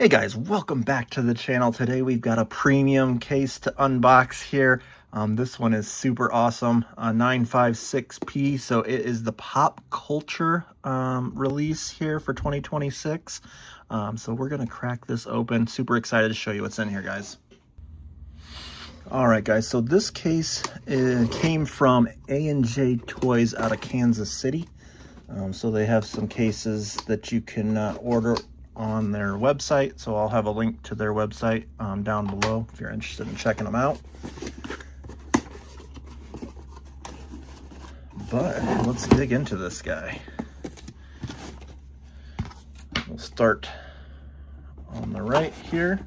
Hey guys, welcome back to the channel. Today we've got a premium case to unbox here. This one is super awesome, 956P, so it is the pop culture release here for 2026. So we're gonna crack this open. Super excited to show you what's in here, guys. All right, guys, so this case came from A&J Toys out of Kansas City. So they have some cases that you can order on their website, so I'll have a link to their website down below if you're interested in checking them out. But let's dig into this guy. We'll start on the right here.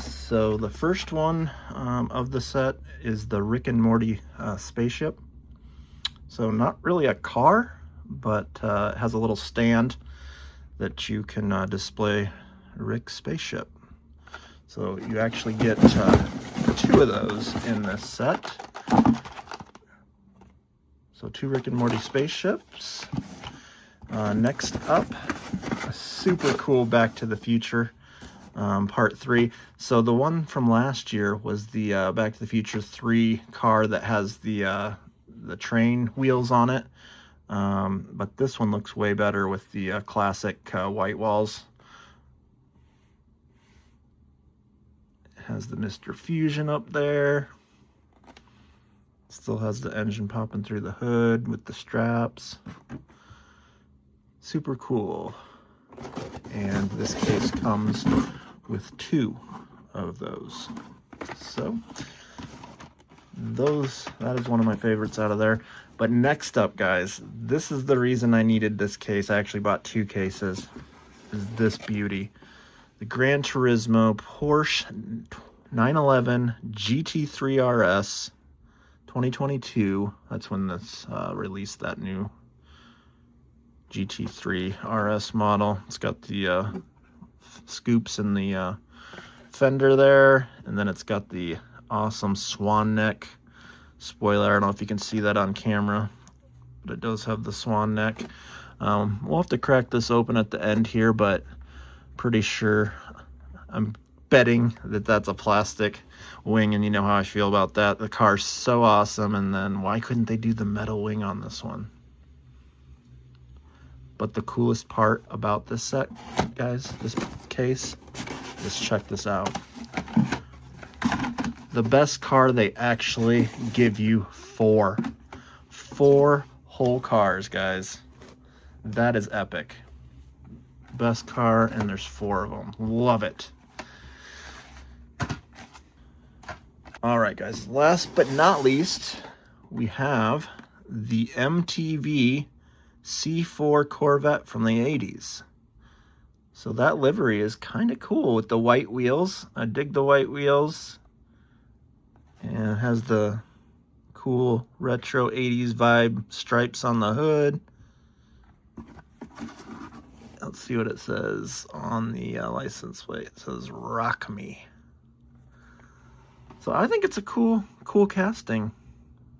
So the first one of the set is the Rick and Morty spaceship. So not really a car, but it has a little stand that you can display Rick's spaceship. So you actually get two of those in this set. So two Rick and Morty spaceships. Next up, a super cool Back to the Future Part 3. So the one from last year was the Back to the Future 3 car that has the train wheels on it. But this one looks way better with the classic white walls. It has the Mr. Fusion up there. Still has the engine popping through the hood with the straps. Super cool. And this case comes with two of those. So that is one of my favorites out of there. But next up, guys, this is the reason I needed this case. I actually bought two cases. Is this beauty. The Gran Turismo Porsche 911 GT3RS 2022. That's when this released, that new GT3RS model. It's got the scoops in the fender there, and then it's got the awesome swan neck spoiler. I don't know if you can see that on camera, but it does have the swan neck. We'll have to crack this open at the end here, but pretty sure, I'm betting that that's a plastic wing, and you know how I feel about that. The car's so awesome, and then why couldn't they do the metal wing on this one? But the coolest part about this set, guys, this case, is check this out. The best car, they actually give you four whole cars, guys. That is epic. Best car, and there's four of them. Love it. All right, guys, last but not least, we have the MTV C4 Corvette from the 80s. So that livery is kind of cool with the white wheels. I dig the white wheels. And it has the cool retro 80s vibe stripes on the hood. Let's see what it says on the license plate. It says "Rock Me." So I think it's a cool casting.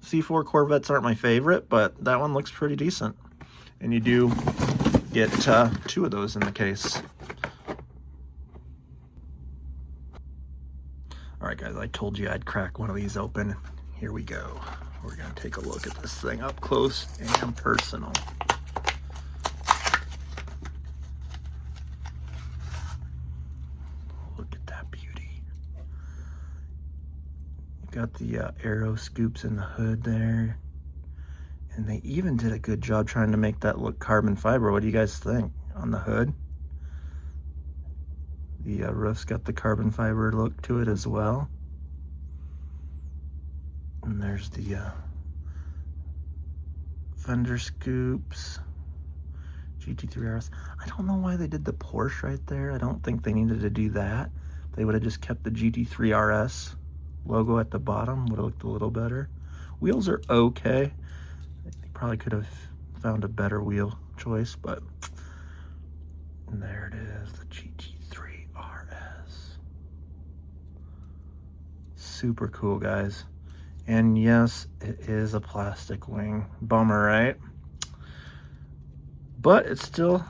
C4 Corvettes aren't my favorite, but that one looks pretty decent. And you do get two of those in the case. All right, guys, I told you I'd crack one of these open. Here we go. We're gonna take a look at this thing up close and personal. Look at that beauty. You got the aero scoops in the hood there. And they even did a good job trying to make that look carbon fiber. What do you guys think on the hood? The roof's got the carbon fiber look to it as well. And there's the fender scoops. GT3RS. I don't know why they did the Porsche right there. I don't think they needed to do that. They would have just kept the GT3RS logo at the bottom. Would have looked a little better. Wheels are okay. They probably could have found a better wheel choice, but and there it is, the GT3RS. Super cool, guys. And yes, it is a plastic wing. Bummer, right? But it's still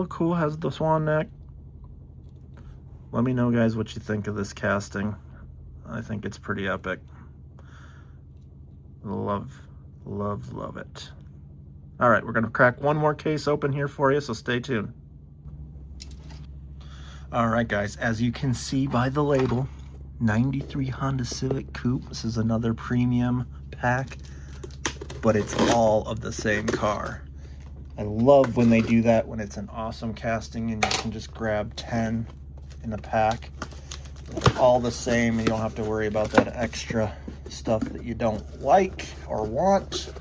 cool. Has the swan neck. Let me know, guys, what you think of this casting. I think it's pretty epic. Love, love, love it. All right, we're gonna crack one more case open here for you, so stay tuned. All right, guys, as you can see by the label, 93 Honda Civic Coupe. This is another premium pack, but it's all of the same car. I love when they do that, when it's an awesome casting and you can just grab 10 in a pack. They're all the same and you don't have to worry about that extra stuff that you don't like or want.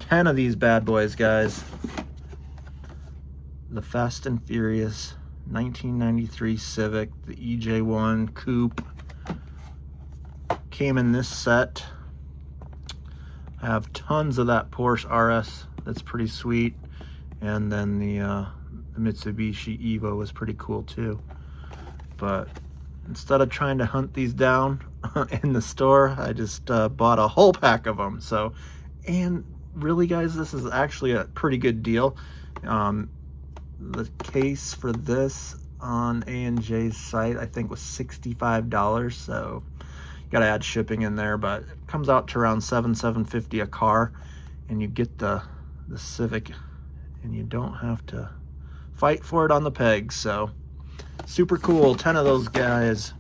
10 of these bad boys, guys. The Fast and Furious 1993 Civic, the EJ1 Coupe. Came in this set. I have tons of that Porsche RS. That's pretty sweet. And then the Mitsubishi Evo was pretty cool too. But instead of trying to hunt these down in the store, I just bought a whole pack of them. So, and really, guys, this is actually a pretty good deal. The case for this on A&J's site, I think, was $65. So you gotta add shipping in there, but it comes out to around $750 a car, and you get the Civic, and you don't have to fight for it on the pegs. So super cool. 10 of those guys.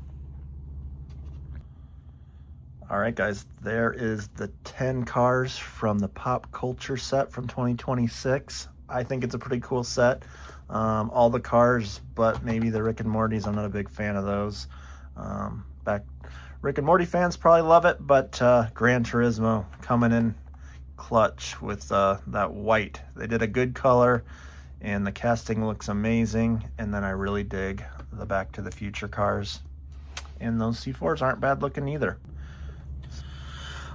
All right, guys, there is the 10 cars from the Pop Culture set from 2026. I think it's a pretty cool set. All the cars, but maybe the Rick and Morty's. I'm not a big fan of those. Rick and Morty fans probably love it, but Gran Turismo coming in clutch with that white. They did a good color, and the casting looks amazing. And then I really dig the Back to the Future cars. And those C4s aren't bad looking either.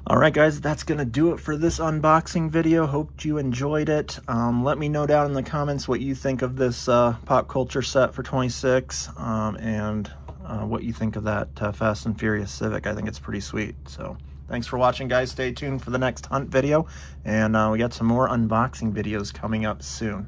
All right, guys, that's gonna do it for this unboxing video. Hope you enjoyed it. Let me know down in the comments what you think of this Pop Culture set for 26, and what you think of that Fast and Furious Civic. I think it's pretty sweet. So thanks for watching, guys. Stay tuned for the next hunt video, and we got some more unboxing videos coming up soon.